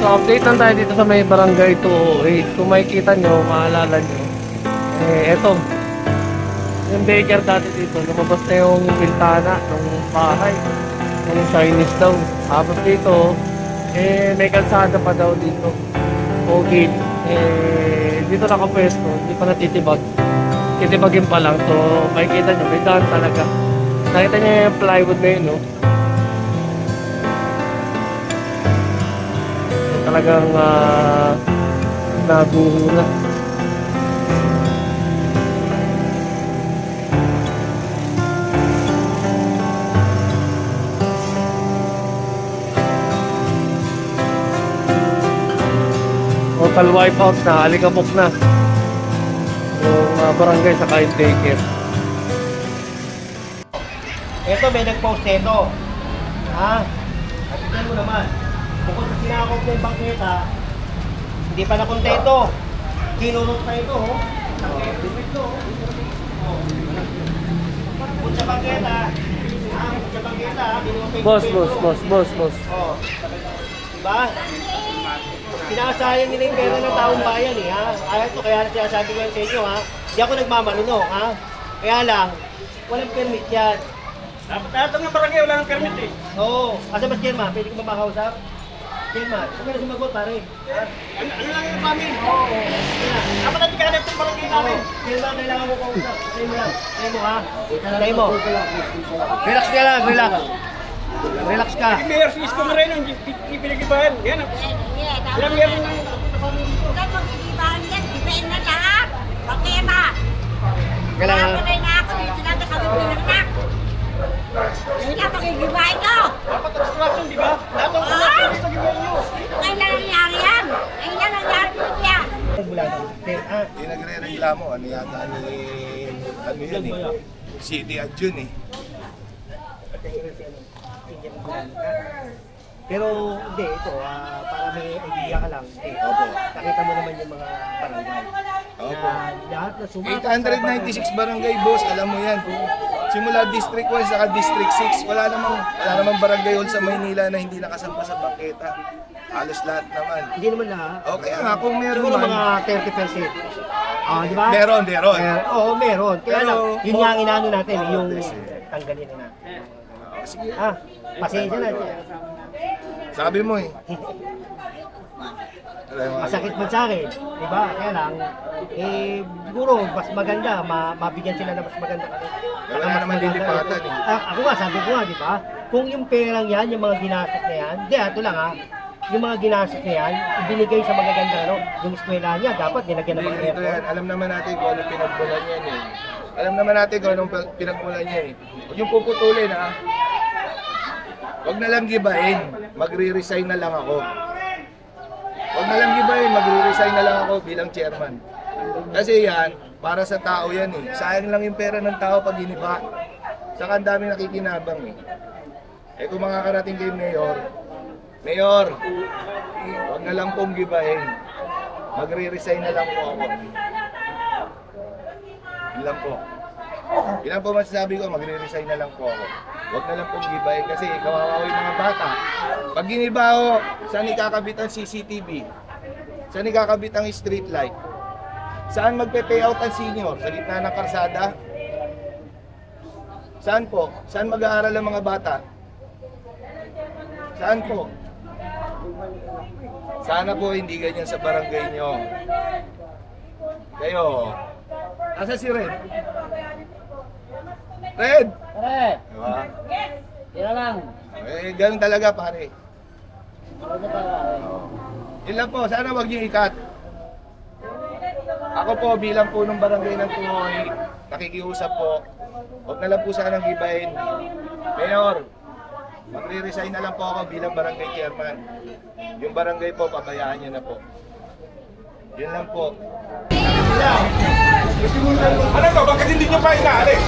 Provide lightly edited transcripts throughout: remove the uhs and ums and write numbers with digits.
So update lang tayo dito sa may barangay 208. Kung makikita nyo, maalala nyo, eto, yung daycare dati dito, lumabas na yung bintana ng bahay, yung Chinese daw. Tapos dito, may kalsada pa daw dito, o gate. Dito nakapwesto, hindi pa natitibag. Titibagin pa lang, so makikita nyo, may daan talaga. Nakita nyo yung plywood na yun, no? Talagang naguho na. Total wipeout na, alikabok na yung barangay sa kain daycare. Ito may nag-post nito. Ha? At tignan mo naman. Bukod sa sinakop na yung bangketa, hindi pa nakontento. Kinunot pa ito, oh. Ito, oh. Bukod sa bangketa, bukod sa bangketa, Boss. Oh. Diba? Sinasayang nila yung pera ng taong bayan, eh, ha? Ito, kaya sinasabi ko sa inyo, ha? Hindi ako nagmamalunok, ha? Kaya lang, walang permit yan. Lahat ng barangay wala ng permit, eh. Oo. Asa ba si Kelma? Pwede ko ba makausap? Kelma, kung meron sumagot, pare. Ano lang yung namin? Oo. Dapat natin ka na itong barangay namin. Kelma, kailangan mo kausap. Say mo lang. Say mo, ha? Say mo. Relax ka lang, relax. Relax ka. Si Mayor si Isko Moreno, hindi pinag-ibahan. Yan. Ilang meron ng... Huwag mag-iibahan yan, ibahin na lahat. Bakita. Kailangan. Nakapatay na ako, dito natin kami pinagnak. Hindi na mag-iibahin ko. Dapat obstruction, di ba? Lahat ng obstruction sa gibahan nyo. Ngayon na nangyari yan. Ngayon na nangyari po yan. Hindi nagre-reklamo. Ano yata ano yan eh. City Adjun eh. Pero hindi, ito, para may idea ka lang, Opo. nakita mo naman yung mga barangay. Opo. Lahat na sumakas 896 barangay, boss. Alam mo yan. Simula District 1 saka District 6, wala namang barangay hall sa Maynila na hindi nakasampa sa bangketa. Halos lahat naman. Hindi naman lahat. O kaya nga, kung meron Siguro man. mga 30%. Di ba? Meron. Oo, meron. Kaya Pero, lang, yun nga ang inaano natin, Oo, yung yes. tanggalin na natin. Sige. Pasensya na. Sabi mo eh. Masakit man sa akin, di ba? Kaya lang, siguro mas maganda, mabigyan sila na mas maganda. Wala naman lilipatan eh. Ako nga, sabi ko nga, di ba? Kung yung perang yan, yung mga ginastos na yan, ito lang ha, yung mga ginastos na yan, ibinigay sa magaganda, no? Yung eskwela niya, dapat nilagyan ng mga Ito yan. Alam naman natin kung anong pinagmulan yan eh. Alam naman natin kung anong pinagmulan yan eh. Huwag yung puputulin ha. Huwag na lang gibahin. Magre-resign na lang ako. Huwag na lang gibahin. Magre-resign na lang ako bilang chairman. Kasi yan, para sa tao yan eh. Sayang lang yung pera ng tao pag giniba. Saka ang dami nakikinabang eh. Kung makakarating kay Mayor, huwag na lang pong gibahin. Magre-resign na lang po ako. Yun lang po. Yun lang po masasabi ko, magre-resign na lang po ako. Huwag na lang pong gibahin kasi kawawa yung mga bata. Pag giniba ako, saan ikakabit ang CCTV? Saan ikakabit ang street light? Saan magpe-payout ang senior? Sa gitna ng karsada? Saan po? Saan mag-aaral ang mga bata? Saan po? Sana po hindi ganyan sa barangay nyo. Kayo, nasa si Red? Red! Pare, Diba? yan lang. Ganun talaga pare. Yun lang po, sana wag niyo ikat. Ako po bilang punong barangay ng Tuhoy, nakikiusap po. Huwag na lang po sanang gibahin. Mayor, magre-resign na lang po ako bilang barangay chairman. Yung barangay po, pabayaan niyo na po. Yun lang po. Ano to? Bakit hindi nyo pa inaalis?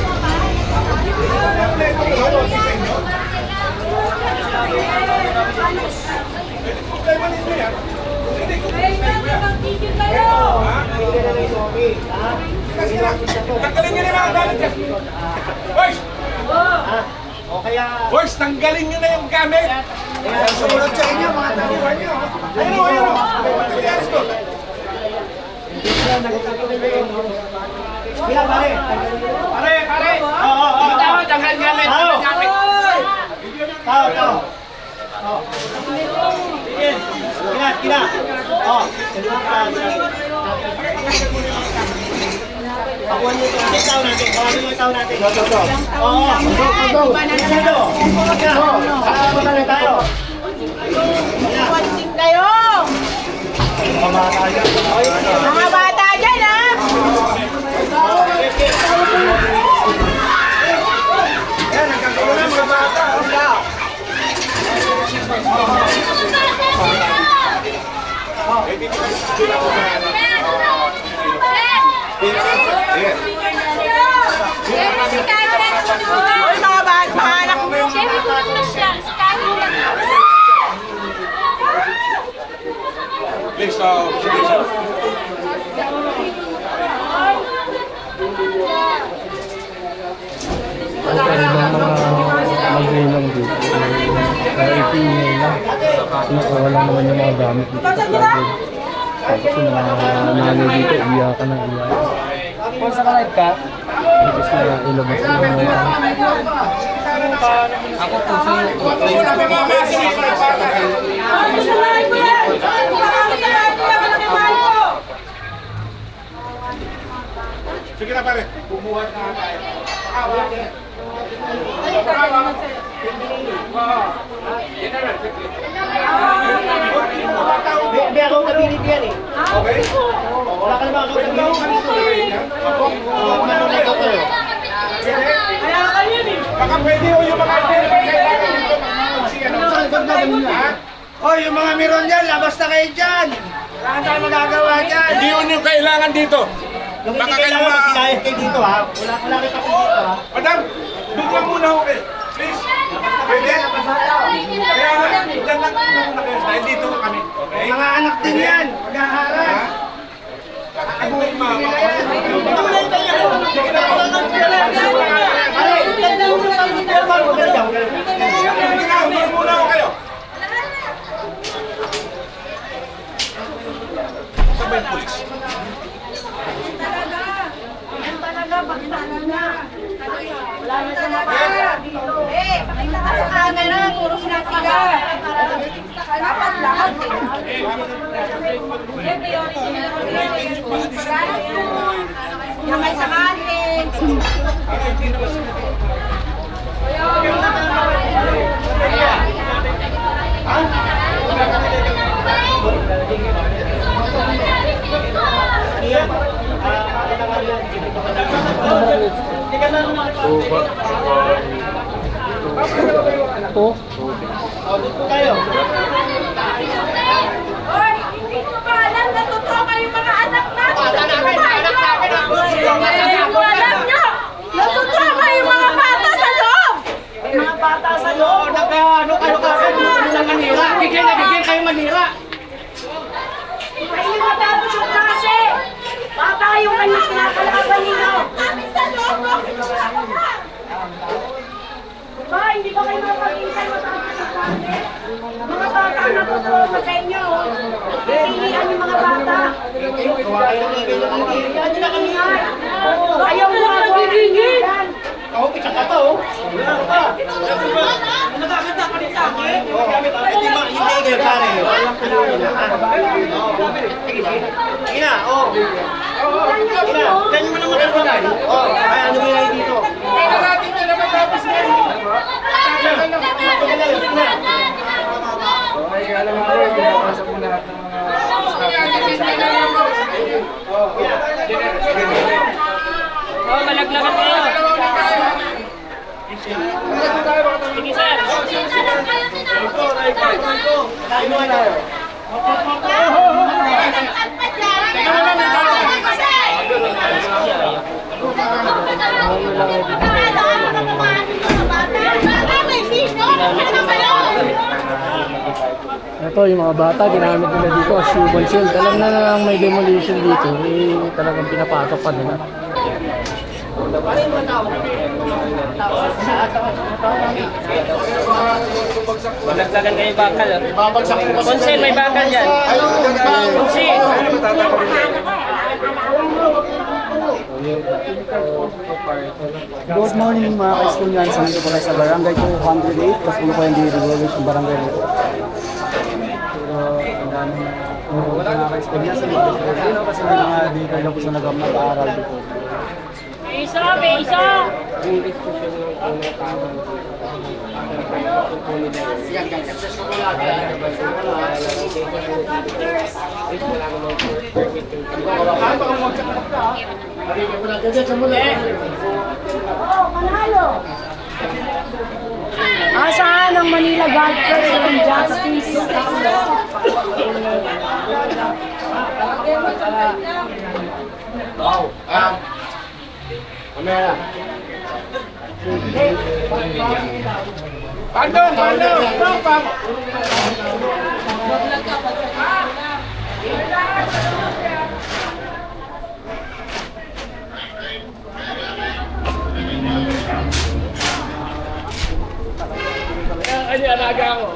Problema ninyo yan. Hindi ko kasi tanggalin nyo na yung mga gamit dyan. Boys! O kaya... Boys, tanggalin nyo na yung gamit! Sumunod sa inyo, mga tauhan nyo. Kaya pare. Pare. Oo. Tanggal gamit. Tao. Kina. Oh. Pakuhan nyo ito. Tao natin. Pakuhan nyo yung tao natin. Oo. Sino? Saan na tayo? Pansin kayo! Mga bata dyan, ha? Yan, nagkakaroon na mga bata. Uy, mga bata, mga anak mo. Please, Ang ibang mga magulang dito. Kahit ingay lang. Nakuha lang naman yung mga gamit dito sa vlog. Tapos yung mga nanay dito, iyakan ng iyakan. Kung sa kanay ka? Tapos na ilabas yung mga... Ako po sa sige na pare, bumuhat na tayo. May accountability yan eh. Okay? Wala ka naman accountability. Manunod ako kayo. Baka pwede o yung mga kailangan dito ha? Oh, yung mga meron dyan, labas na kayo dyan. Wala tayong magagawa dyan. Hindi yun yung kailangan dito. Yung Baka hindi kayo kailangan magsinayos kayo dito ha. Wala kita po dito ha. Madam, doon lang muna ako kayo. Please. Pwede? Kaya nga, dyan lang muna kayo. Dahil dito kami. Okay? Mga anak din yan. Mag-aaral. Ha? Ano yung mga Doon muna ako kayo. Saan ba yung pulis? Wala na sa mga dito. Pakita ka sa camera. Puro sinasiga. Dapat lahat Yakay sa kantin. Ito. Hoy, hindi ko ba alam na totoo kayo mga anak natin? Hindi ko alam nyo na totoo kayo mga bata sa loob! Mga bata sa loob. Ano ka sa manira. Bigyan kayo manira. Hindi matapos yung klase! Bata yung kanyang kinakalaban ninyo! Kami sa loob! Ba, hindi ba kayo mapag-intay matapos yung klase? Mga bata na totoo sa inyo! Pilihan yung mga bata! Ayaw mo nga magigingin! Ako, pitsa ka to. Wala ka pa. Nagaganda ka rin sa akin. Hindi kayo pare. Sige na, oh. Sige na. Ganyan mo naman ako na. Oh, ay ano mo yan dito? Wala natin na naman tapos na yun. Sige na. Okay, alam mo ko, pinapasok mo lahat ng mga Malaglagan kayo. Kain mo na. Ito yung mga bata, ginamit nila dito as human shield. Alam na lang may demolition dito, talagang pinapasok pa nila. Paano yung mga tao? Malaglagan kayo bakal. Konsen, may bakal dyan. Konsen. Good morning mga ka-students. Nandito po tayo sa Barangay 208. Tapos po yung di-revolve yung barangay nito. Pero ang dami mga ka-students. Kasi may mga dito lang po sa nag-aaral dito. Isa, may isa! Oo, manalo! Asaan ang Manila God First and Justice? Ano, alaga ako.